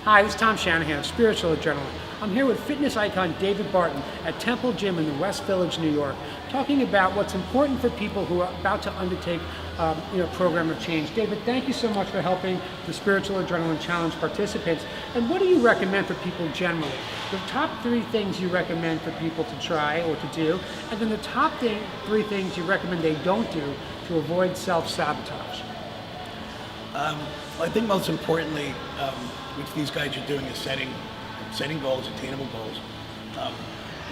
Hi, this is Tom Shanahan of Spiritual Adrenaline. I'm here with fitness icon David Barton at Temple Gym in the West Village, New York, talking about what's important for people who are about to undertake a program of change. David, thank you so much for helping the Spiritual Adrenaline Challenge participants. And what do you recommend for people generally? The top 3 things you recommend for people to try or to do, and then the top 3 things you recommend they don't do to avoid self-sabotage. I think most importantly, which these guys are doing, is setting goals, attainable goals.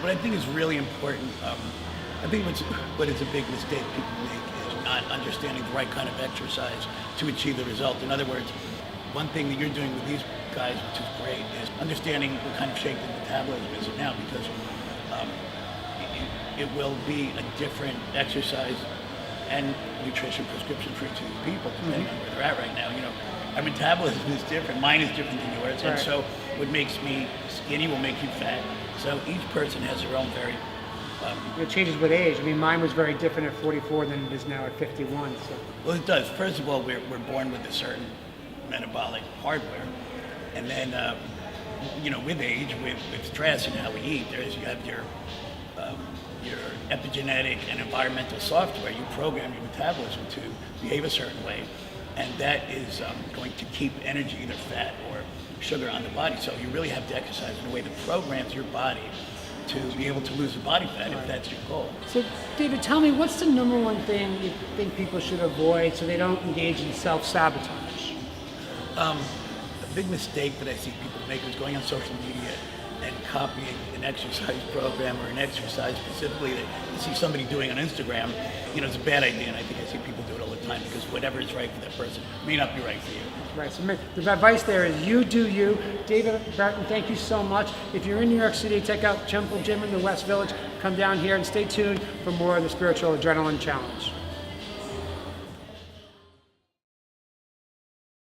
What I think is really important, I think what is a big mistake people make is not understanding the right kind of exercise to achieve the result. In other words, one thing that you're doing with these guys, which is great, is understanding what kind of shape the metabolism is in now, because it will be a different exercise and nutrition prescription for each of these people, depending on where they're at right now. Our metabolism is different. Mine is different than yours, and so what makes me skinny will make you fat. So each person has their own very. It changes with age. I mean, mine was very different at 44 than it is now at 51. So. Well, it does. First of all, we're born with a certain metabolic hardware, and then with age, with stress and how we eat, you have your epigenetic and environmental software. You program your metabolism to behave a certain way, and that is going to keep energy, either fat or sugar, on the body. So you really have to exercise in a way that programs your body to be able to lose the body fat if that's your goal. So, David, tell me, what's the number one thing you think people should avoid so they don't engage in self-sabotage? A big mistake that I see people make is going on social media and copying an exercise program or an exercise specifically that you see somebody doing on Instagram. It's a bad idea, and I think I see people do it all the time, because whatever is right for that person may not be right for you. Right, so the advice there is you do you. David Barton, thank you so much. If you're in New York City, check out Temple Gym in the West Village. Come down here and stay tuned for more of the Spiritual Adrenaline Challenge.